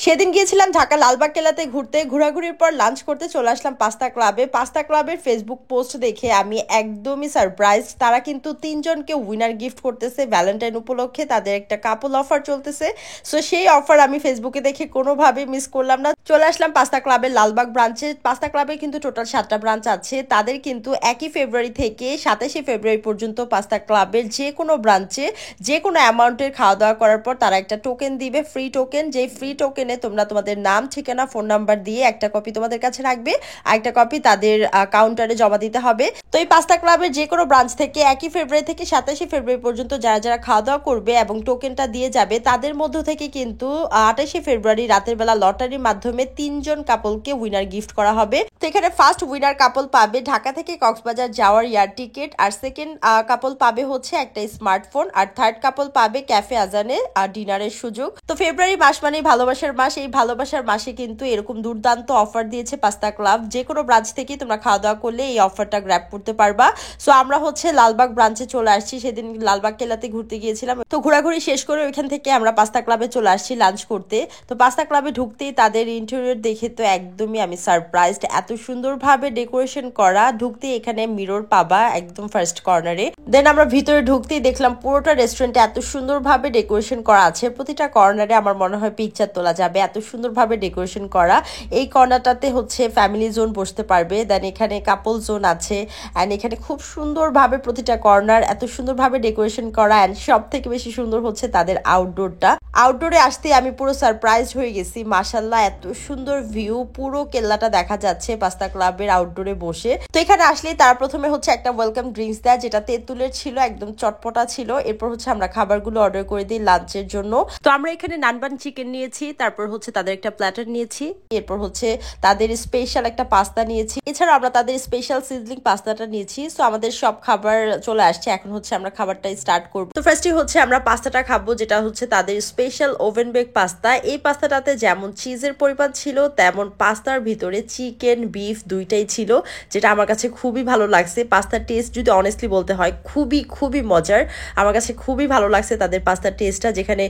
সেদিন গিয়েছিলাম ঢাকা লালবাগ কেল্লাতে ঘুরতে, ঘোরাঘুরির পর লাঞ্চ করতে চলে আসলাম পাস্তা ক্লাবে। পাস্তা ক্লাবের ফেসবুক পোস্ট দেখে আমি একদমই সারপ্রাইজ। তারা কিন্তু তিনজনকে উইনার গিফট করতেছে ভ্যালেন্টাইন উপলক্ষে, তাদের একটা কাপল অফার চলতেছে। সো সেই অফার আমি ফেসবুকে দেখে কোনোভাবে মিস করলাম না, চলে আসলাম পাস্তা ক্লাবের লালবাগ ব্রাঞ্চে। পাস্তা ক্লাবে কিন্তু টোটাল 7টা ব্রাঞ্চ আছে। তাদের কিন্তু 1 ফেব্রুয়ারি থেকে 27 ফেব্রুয়ারি পর্যন্ত পাস্তা ক্লাবের যে কোনো ব্রাঞ্চে যে কোনো অ্যামাউন্টের খাওয়া দাওয়া করার পর তারা একটা টোকেন দিবে, ফ্রি টোকেন। যে ফ্রি টোকেনে তোমরা তোমাদের নাম, ঠিকানা, ফোন নাম্বার দিয়ে একটা কপি তোমাদের কাছে রাখবে, আর একটা কপি তাদের কাউন্টারে জমা দিতে হবে। তো এই পাস্তা ক্লাবের যে কোনো ব্রাঞ্চ থেকে 1 ফেব্রুয়ারি থেকে 27 ফেব্রুয়ারি পর্যন্ত যারা যারা খাওয়া দাওয়া করবে এবং টোকেনটা দিয়ে যাবে, তাদের মধ্য থেকে কিন্তু 28 ফেব্রুয়ারি রাতের বেলা লটারির মাধ্যমে 3জন কাপলকে উইনার গিফট করা হবে। তো এখানে ফার্স্ট উইনার কাপল পাবে ঢাকা থেকে কক্সবাজার যাওয়ার এয়ার টিকিট, আর সেকেন্ড কাপল পাবে হচ্ছে একটা স্মার্টফোন, আর থার্ড কাপল পাবে ক্যাফে আজানে আর ডিনারের সুযোগ। তো ফেব্রুয়ারি মাস মানে ভালোবাসার মাস। এই ভালোবাসার মাসে কিন্তু এরকম দুর্দান্ত অফার দিয়েছে পাস্তা ক্লাব। যে কোনো ব্রাঞ্চ থেকে তোমরা খাওয়া দাওয়া করলে এই অফারটা গ্র্যাব করতে পারবা। সো আমরা হচ্ছে লালবাগ ব্রাঞ্চে চলে আসছি। সেদিন লালবাগ কেল্লাতে ঘুরতে গিয়েছিলাম, তো ঘোরাঘুরি শেষ করে ওইখান থেকে আমরা পাস্তা ক্লাবে চলে আসছি লাঞ্চ করতে। তো পাস্তা ক্লাবে ঢুকতেই তাদের ইন্টেরিয়র দেখে তো একদমই আমি সারপ্রাইজড। এত সুন্দরভাবে ডেকোরেশন করা, ঢুকতেই এখানে মিরর পাবা একদম ফার্স্ট কর্নারে। দেন আমরা ভিতরে ঢুকতেই দেখলাম পুরোটা রেস্টুরেন্টে এত সুন্দরভাবে ডেকোরেশন করা আছে। প্রতিটা কর্নারে আমার মনে হয় পিকচার তোলা যাবে, এত সুন্দরভাবে ডেকোরেশন করা। এই কর্নারটাতে হচ্ছে ফ্যামিলি জোন বসতে পারবে, দেন এখানে কাপল জোন আছে। অ্যান্ড এখানে খুব সুন্দরভাবে প্রতিটা কর্নার এত সুন্দরভাবে ডেকোরেশন করা। অ্যান্ড সব থেকে বেশি সুন্দর হচ্ছে তাদের আউটডোরটা। আউটডোরে আসতে আমি পুরো সারপ্রাইজ হয়ে গেছি। মাশাল্লাহ, এত সুন্দর ভিউ, পুরো কেল্লাটা দেখা যাচ্ছে পাস্তা ক্লাবের আউটডোরে বসে। তো এখানে আসলেই তারা প্রথমে হচ্ছে একটা ওয়েলকাম ড্রিঙ্কস দেয়, যেটা তেঁতুলের ছিল, একদম চটপটা ছিল। এরপর হচ্ছে আমরা খাবারগুলো অর্ডার করে দিই লাঞ্চের জন্য। তো আমরা এখানে নানবান চিকেন নিয়েছি, তারপর হচ্ছে তাদের একটা প্ল্যাটার নিয়েছি, এরপর হচ্ছে তাদের স্পেশাল একটা পাস্তা নিয়েছি, এছাড়া আমরা তাদের স্পেশাল সিজলিং পাস্তাটা নিয়েছি। সো আমাদের সব খাবার চলে আসছে, এখন হচ্ছে আমরা খাবারটা স্টার্ট করবো। তো ফার্স্টে হচ্ছে আমরা পাস্তাটা খাবো, যেটা হচ্ছে তাদের স্পেশাল ওভেন বেক পাস্তা। এই পাস্তাটাতে যেমন চিজের পরিমাণ ছিল, তেমন পাস্তার ভিতরে চিকেন, বিফ দুইটাই ছিল, যেটা আমার কাছে খুবই ভালো লাগছে। পাস্তার টেস্ট যদি অনেস্টলি বলতে হয় খুবই খুবই মজার, আমার কাছে খুবই ভালো লাগছে তাদের পাস্তার টেস্টটা, যেখানে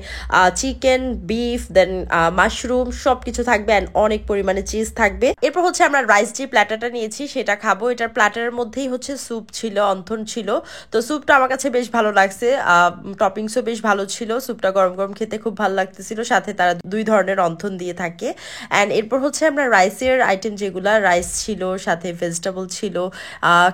চিকেন, বিফ, দেন মাশরুম সব কিছু থাকবে অ্যান্ড অনেক পরিমাণে চিজ থাকবে। এরপর হচ্ছে আমরা রাইস যে প্ল্যাটারটা নিয়েছি সেটা খাবো। এটার প্ল্যাটারের মধ্যেই হচ্ছে স্যুপ ছিল, অন্থন ছিল। তো স্যুপটা আমার কাছে বেশ ভালো লাগছে, টপিংসও বেশ ভালো ছিল। স্যুপটা গরম গরম খেতে খুব ভালো লাগতেছিল, সাথে তারা 2 ধরনের অন্থন দিয়ে থাকে। অ্যান্ড এরপর হচ্ছে আমরা রাইসের আইটেম যেগুলা, রাইস ছিল, সাথে ভেজিটেবল ছিল,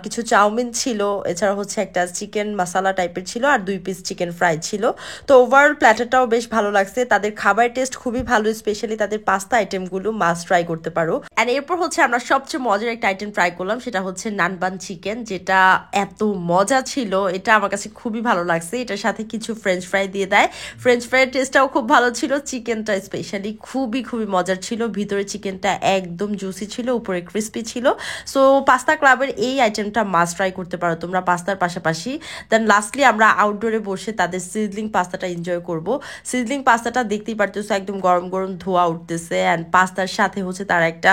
কিছু চাউমিন ছিল, এছাড়া হচ্ছে একটা চিকেন মশালা টাইপের ছিল, আর 2 পিস চিকেন ফ্রাই ছিল। তো ওভারঅল প্ল্যাটারটাও বেশ ভালো লাগছে। তাদের খাবারের টেস্ট খুবই ভালো, স্পেশালি তাদের পাস্তা আইটেমগুলো মাস্ট ট্রাই করতে পারো। অ্যান্ড এরপর হচ্ছে আমরা সবচেয়ে মজার একটা আইটেম ট্রাই করলাম, সেটা হচ্ছে নানবান চিকেন, যেটা এত মজা ছিল, এটা আমার কাছে খুবই ভালো লাগছে। এটার সাথে কিছু ফ্রেঞ্চ ফ্রাই দিয়ে দেয়, ফ্রেঞ্চ ফ্রাইয়ের টেস্টটাও খুব ভালো ছিল। চিকেনটা স্পেশালি খুবই খুবই মজার ছিল, ভিতরে চিকেনটা একদম জুসি ছিল, উপরে ক্রিস্পি ছিল। সো পাস্তা ক্লাবের এই আইটেমটা মাস্ট ট্রাই করতে পারো তোমরা পাস্তার পাশাপাশি। দেন লাস্টলি আমরা আউটডোরে বসে তাদের সিজলিং পাস্তাটা এনজয় করব। সিজলিং পাস্তাটা দেখতেই পারতেছো একদম গরম গরম ধোয়া উঠতেছে, অ্যান্ড পাস্তার সাথে হচ্ছে তারা একটা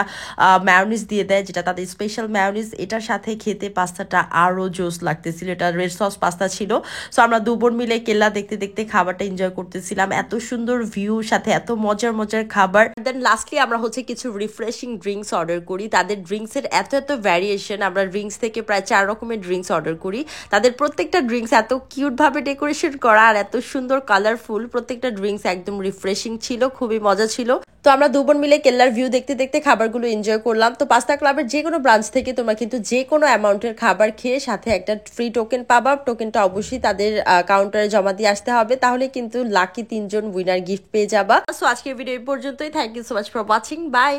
ম্যায়োনিজ দিয়ে দেয়, যেটা তাদের স্পেশাল ম্যায়োনিজ। এটার সাথে খেতে পাস্তাটা আরও জোস লাগতেছিল, এটা রেড সস পাস্তা ছিল। সো আমরা 2 বোন মিলে কেল্লা দেখতে দেখতে খাবারটা এনজয় করতেছিলাম, এত সুন্দর ভিউ, সাথে এত মজার মজার খাবার। দেন লাস্টলি আমরা হচ্ছে কিছু রিফ্রেশিং ড্রিঙ্কস অর্ডার করি। তাদের ড্রিঙ্কসের এত এত ভ্যারিয়েশন, আমরা ড্রিঙ্কস থেকে প্রায় 4 রকমের ড্রিঙ্কস অর্ডার করি। তাদের প্রত্যেকটা ড্রিঙ্কস এত কিউট ভাবে ডেকোরেশন করা আর এত সুন্দর কালারফুল, প্রত্যেকটা ড্রিঙ্কস একদম রিফ্রেশিং ছিল, খুবই মজা ছিল। তো আমরা 2 বোন মিলে কেল্লার ভিউ দেখতে দেখতে খাবারগুলো এনজয় করলাম। তো পাস্তা ক্লাবের যে কোনো ব্রাঞ্চ থেকে তোমরা কিন্তু যে কোনো অ্যামাউন্টের খাবার খেয়ে সাথে একটা ফ্রি টোকেন পাবা। টোকেনটা অবশ্যই তাদের কাউন্টারে জমা দিয়ে আসতে হবে, তাহলে কিন্তু লাকি 3জন উইনার গিফট পেয়ে যাবা। সো আজকের ভিডিও এই পর্যন্তই। Thank you so much for watching, by.